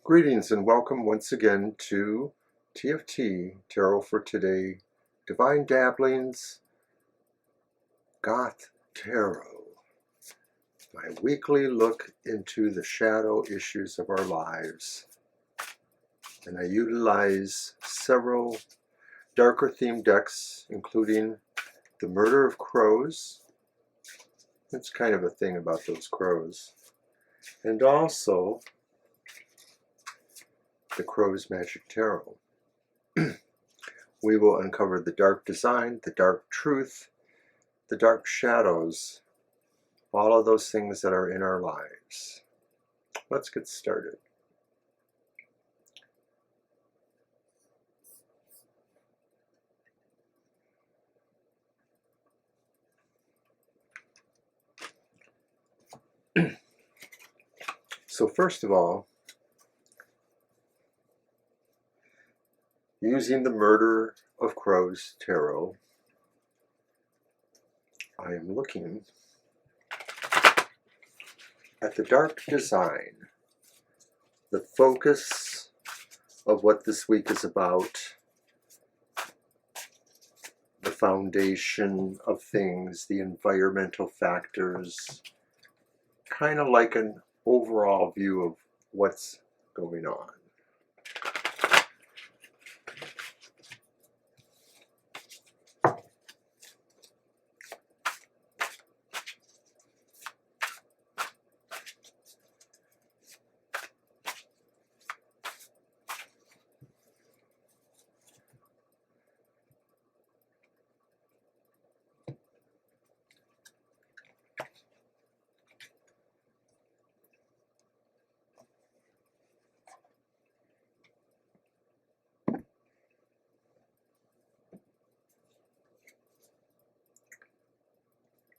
Greetings and welcome once again to TFT, Tarot for Today, Divine Dabblings, Goth Tarot, my weekly look into the shadow issues of our lives. And I utilize several darker themed decks, including the Murder of Crows. It's kind of a thing about those crows. And also the Crow's Magic Tarot. We will uncover the dark design, the dark truth, the dark shadows, all of those things that are in our lives. Let's get started. So first of all, using the Murder of Crows Tarot, I am looking at the dark design, the focus of what this week is about, the foundation of things, the environmental factors, kind of like an overall view of what's going on.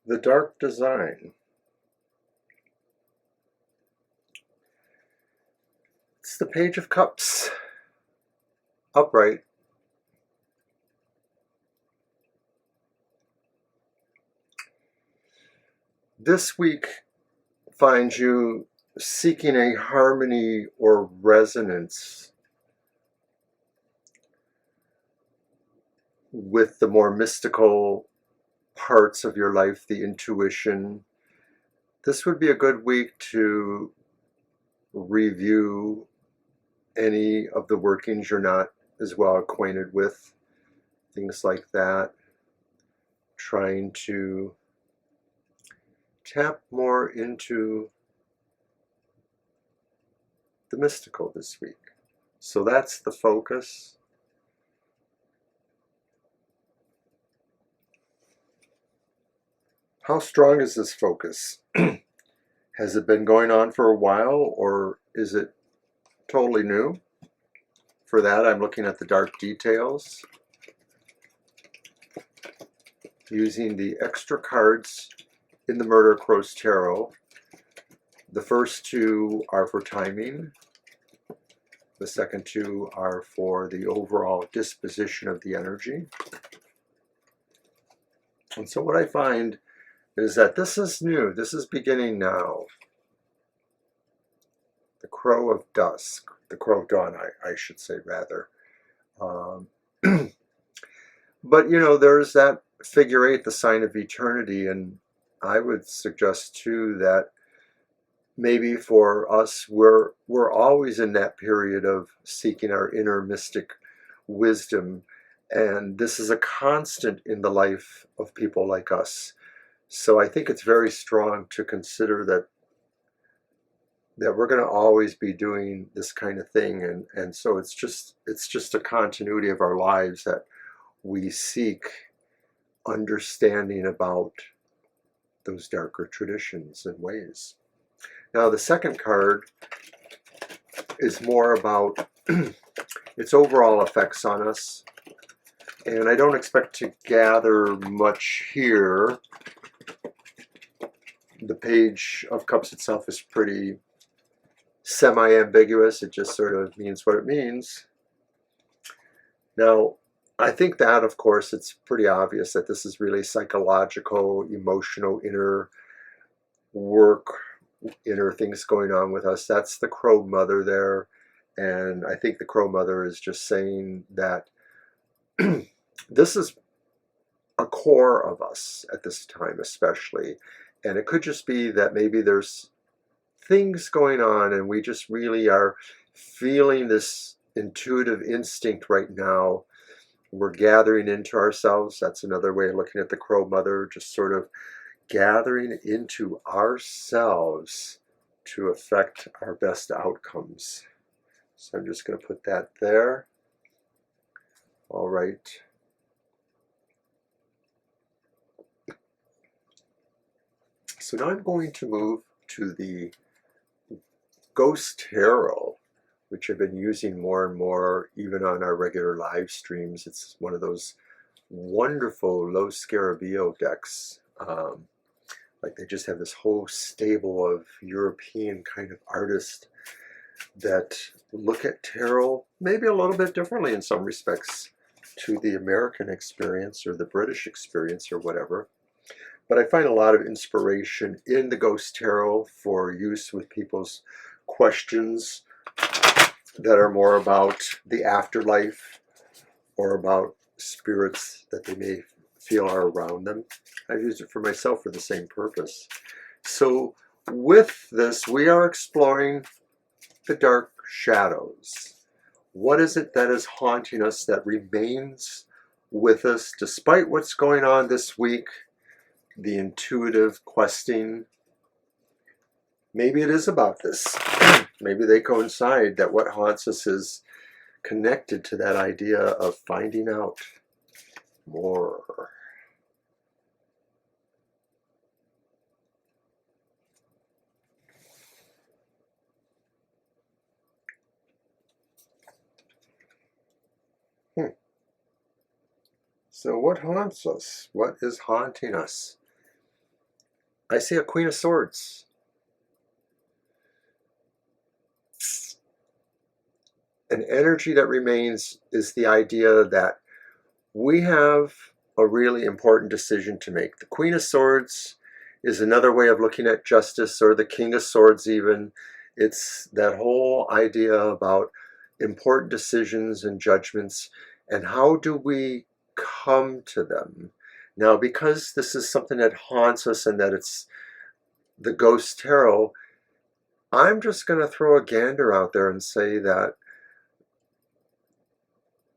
The dark design. It's the Page of Cups, upright. This week finds you seeking a harmony or resonance with the more mystical parts of your life, the intuition. This would be a good week to review any of the workings you're not as well acquainted with, things like that. Trying to tap more into the mystical this week. So that's the focus. How strong is this focus? Has it been going on for a while, or is it totally new? For that, I'm looking at the dark details, using the extra cards in the Murder of Crows Tarot. The first two are for timing. The second two are for the overall disposition of the energy. And so what I find is that this is new. This is beginning now. The Crow of Dusk, the Crow of Dawn, I should say, rather. But, you know, there's that figure 8, the sign of eternity, and I would suggest, too, that maybe for us, we're always in that period of seeking our inner mystic wisdom, and this is a constant in the life of people like us. So I think it's very strong to consider that we're going to always be doing this kind of thing, and so it's just a continuity of our lives that we seek understanding about those darker traditions and ways. Now the second card is more about its overall effects on us, and I don't expect to gather much here. The Page of Cups itself is pretty semi-ambiguous. It just sort of means what it means. Now, I think that, of course, it's pretty obvious that this is really psychological, emotional, inner work, inner things going on with us. That's the Crow Mother there. And I think the Crow Mother is just saying that this is a core of us at this time especially. And it could just be that maybe there's things going on and we just really are feeling this intuitive instinct right now. We're gathering into ourselves. That's another way of looking at the Crow Mother, just sort of gathering into ourselves to affect our best outcomes. So I'm just going to put that there. All right. So now I'm going to move to the Goth Tarot, which I've been using more and more, even on our regular live streams. It's one of those wonderful Lo Scarabeo decks. Like they just have this whole stable of European kind of artists that look at tarot maybe a little bit differently in some respects to the American experience or the British experience or whatever. But I find a lot of inspiration in the Goth Tarot for use with people's questions that are more about the afterlife or about spirits that they may feel are around them. I've used it for myself for the same purpose. So with this, we are exploring the dark shadows. What is it that is haunting us, that remains with us despite what's going on this week? The intuitive questing. Maybe it is about this. Maybe they coincide, that what haunts us is connected to that idea of finding out more. So what haunts us? What is haunting us? I see a Queen of Swords. An energy that remains is the idea that we have a really important decision to make. The Queen of Swords is another way of looking at justice, or the King of Swords even. It's that whole idea about important decisions and judgments, and how do we come to them. Now, because this is something that haunts us and that it's the Goth Tarot, I'm just going to throw a gander out there and say that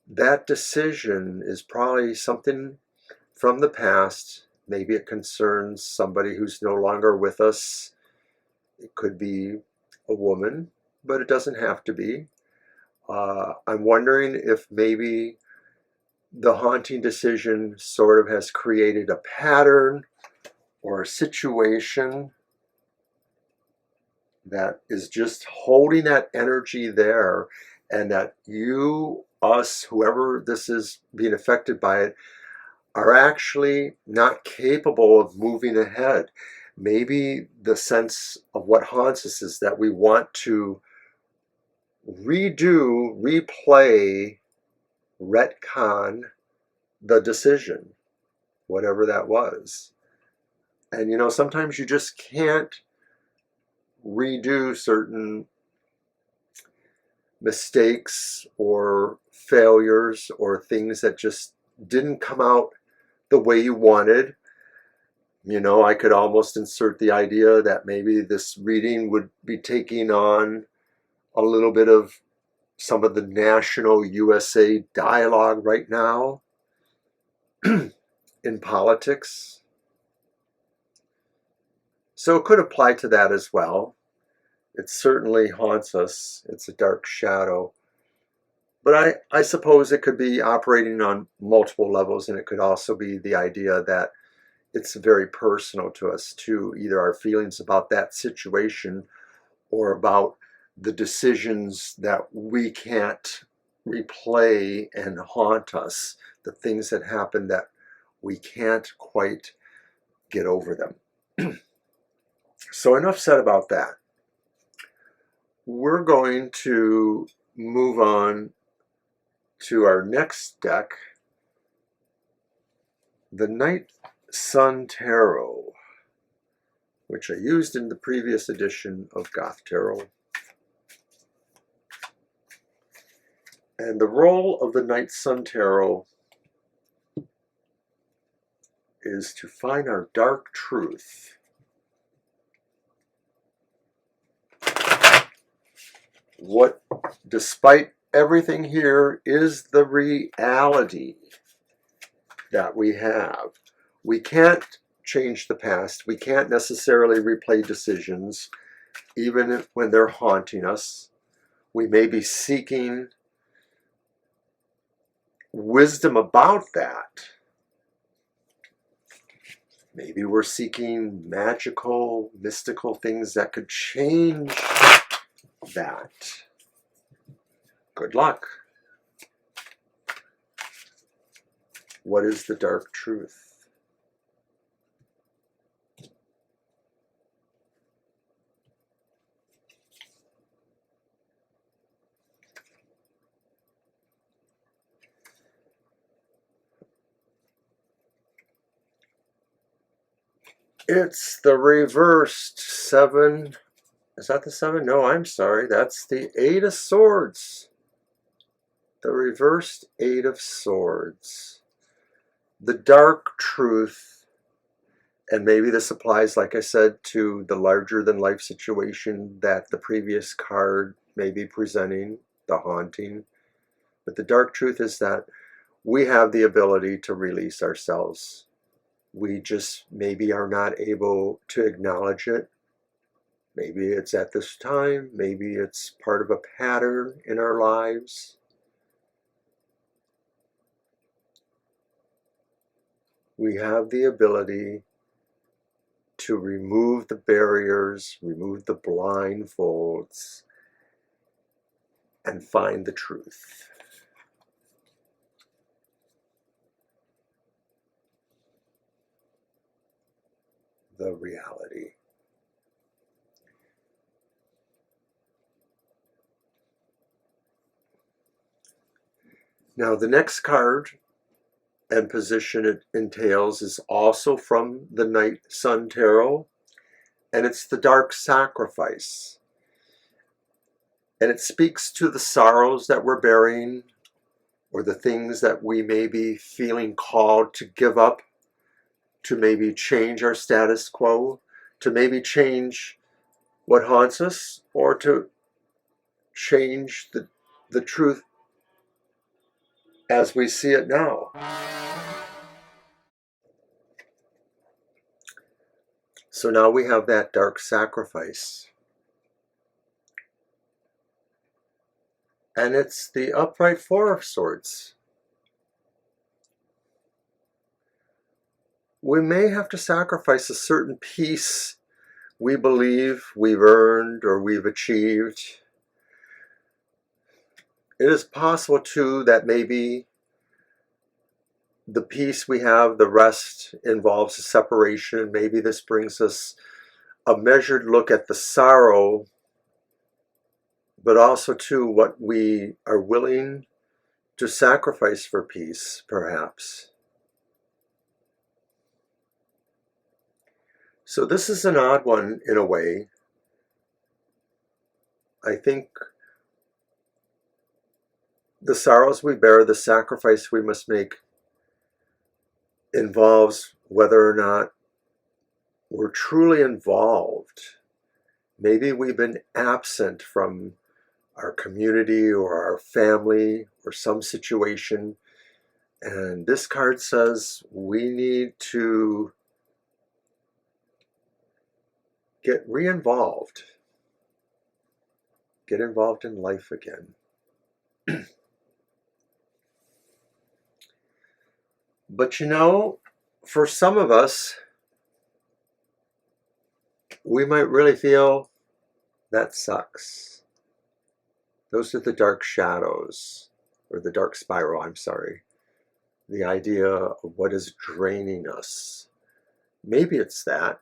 that decision is probably something from the past. Maybe it concerns somebody who's no longer with us. It could be a woman, but it doesn't have to be. I'm wondering if maybe the haunting decision sort of has created a pattern or a situation that is just holding that energy there, and that you, us, whoever this is being affected by it, are actually not capable of moving ahead. Maybe the sense of what haunts us is that we want to redo, replay, retcon the decision, whatever that was. And you know, sometimes you just can't redo certain mistakes or failures or things that just didn't come out the way you wanted. You know, I could almost insert the idea that maybe this reading would be taking on a little bit of some of the national USA dialogue right now in politics. So it could apply to that as well. It certainly haunts us. It's a dark shadow. But I suppose it could be operating on multiple levels, and it could also be the idea that it's very personal to us too, either our feelings about that situation or about the decisions that we can't replay and haunt us, the things that happen that we can't quite get over them. So enough said about that. We're going to move on to our next deck, the Night Sun Tarot, which I used in the previous edition of Goth Tarot. And the role of the Night Sun Tarot is to find our dark truth. What, despite everything here, is the reality that we have. We can't change the past. We can't necessarily replay decisions, even when they're haunting us. We may be seeking wisdom about that. Maybe we're seeking magical, mystical things that could change that. Good luck. What is the dark truth? It's the reversed 7. Is that the 7? No, I'm sorry. That's the 8 of Swords. The reversed 8 of Swords. The dark truth. And maybe this applies, like I said, to the larger-than-life situation that the previous card may be presenting, the haunting. But the dark truth is that we have the ability to release ourselves. We just maybe are not able to acknowledge it. Maybe it's at this time. Maybe it's part of a pattern in our lives. We have the ability to remove the barriers, remove the blindfolds, and find the truth. The reality. Now, the next card and position it entails is also from the Night Sun Tarot, and it's the Dark Sacrifice. And it speaks to the sorrows that we're bearing, or the things that we may be feeling called to give up, to maybe change our status quo, to maybe change what haunts us, or to change the truth as we see it now. So now we have that dark sacrifice. And it's the upright 4 of Swords. We may have to sacrifice a certain peace we believe we've earned or we've achieved. It is possible, too, that maybe the peace we have, the rest, involves a separation. Maybe this brings us a measured look at the sorrow, but also, too, what we are willing to sacrifice for peace, perhaps. So this is an odd one in a way. I think the sorrows we bear, the sacrifice we must make, involves whether or not we're truly involved. Maybe we've been absent from our community or our family or some situation, and this card says we need to get re-involved, get involved in life again. But you know, for some of us, we might really feel that sucks. Those are the dark shadows, or the dark spiral, I'm sorry. The idea of what is draining us. Maybe it's that.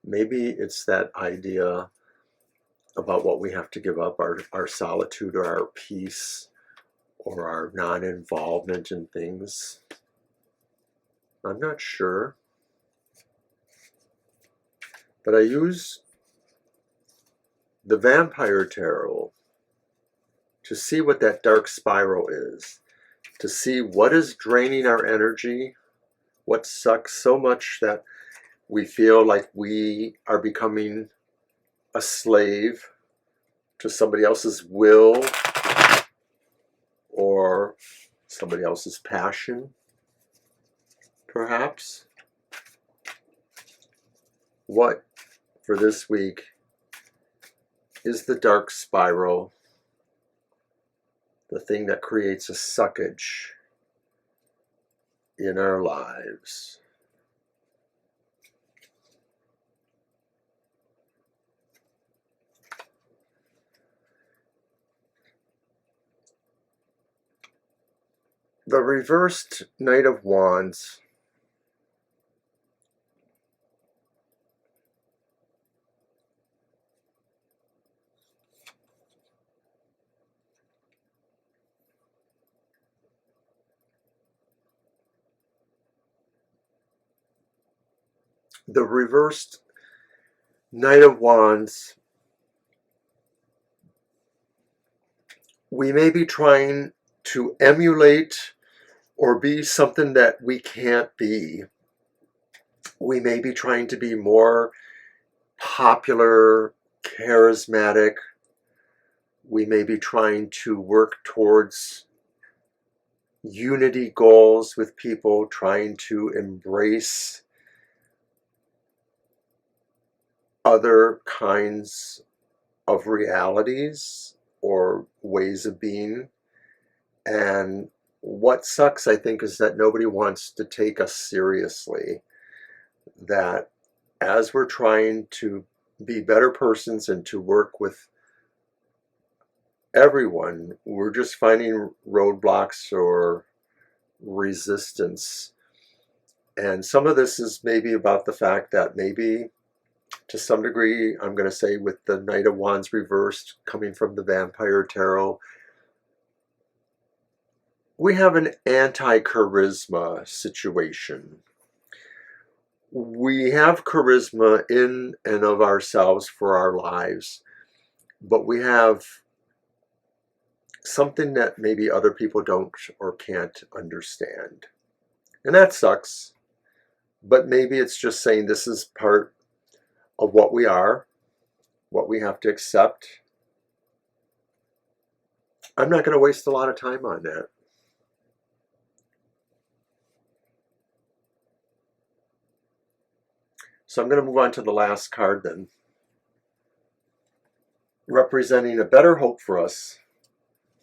Maybe it's that idea about what we have to give up, our solitude or our peace or our non-involvement in things. I'm not sure. But I use the Vampire Tarot to see what that dark spiral is, to see what is draining our energy, what sucks so much that we feel like we are becoming a slave to somebody else's will or somebody else's passion, perhaps. What, for this week, is the dark spiral, the thing that creates a suckage in our lives? The reversed Knight of Wands we may be trying to emulate or be something that we can't be. We may be trying to be more popular, charismatic. We may be trying to work towards unity goals with people, trying to embrace other kinds of realities or ways of being. And what sucks, I think, is that nobody wants to take us seriously. That as we're trying to be better persons and to work with everyone, we're just finding roadblocks or resistance. And some of this is maybe about the fact that maybe to some degree, I'm going to say with the Knight of Wands reversed coming from the Vampire Tarot, we have an anti-charisma situation. We have charisma in and of ourselves for our lives, but we have something that maybe other people don't or can't understand. And that sucks, but maybe it's just saying this is part of what we are, what we have to accept. I'm not going to waste a lot of time on that. So I'm going to move on to the last card then, representing a better hope for us,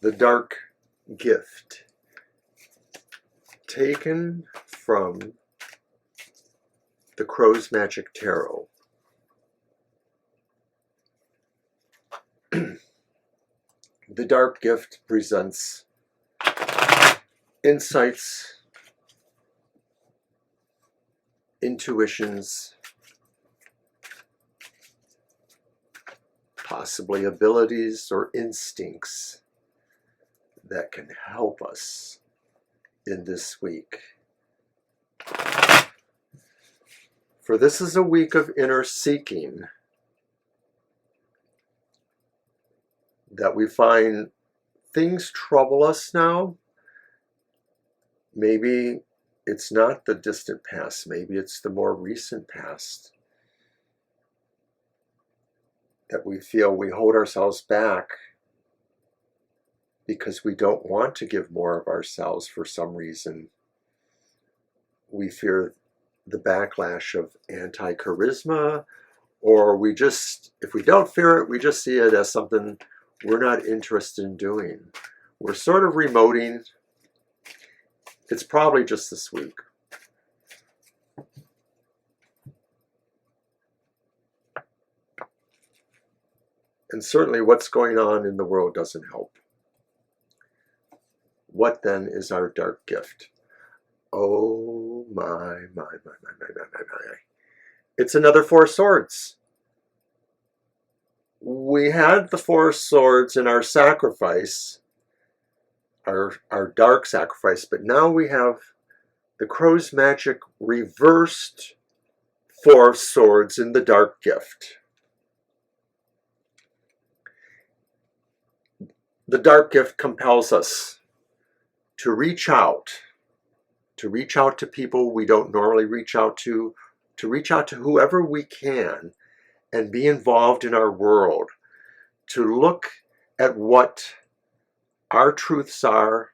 the Dark Gift, taken from the Crow's Magic Tarot. The Dark Gift presents insights, intuitions, possibly abilities or instincts that can help us in this week. For this is a week of inner seeking, that we find things trouble us now. Maybe it's not the distant past, maybe it's the more recent past, that we feel we hold ourselves back because we don't want to give more of ourselves for some reason. We fear the backlash of anti-charisma, or we just, if we don't fear it, we just see it as something we're not interested in doing. We're sort of remoting. It's probably just this week. And certainly what's going on in the world doesn't help. What then is our dark gift? Oh my. It's another Four Swords. We had the Four Swords in our sacrifice, our dark sacrifice, but now we have the Crow's Magic reversed Four Swords in the dark gift. the dark gift compels us to reach out to people we don't normally reach out to reach out to whoever we can and be involved in our world, to look at what our truths are,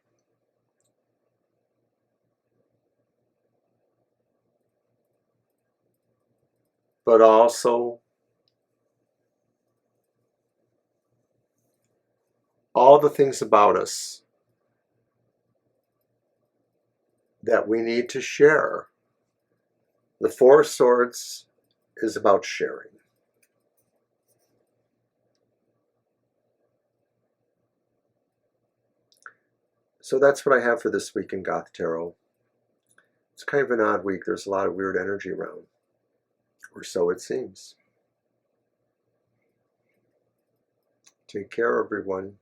but also all the things about us that we need to share. The Four of Swords is about sharing. So that's what I have for this week in Goth Tarot. It's kind of an odd week. There's a lot of weird energy around, or so it seems. Take care, everyone.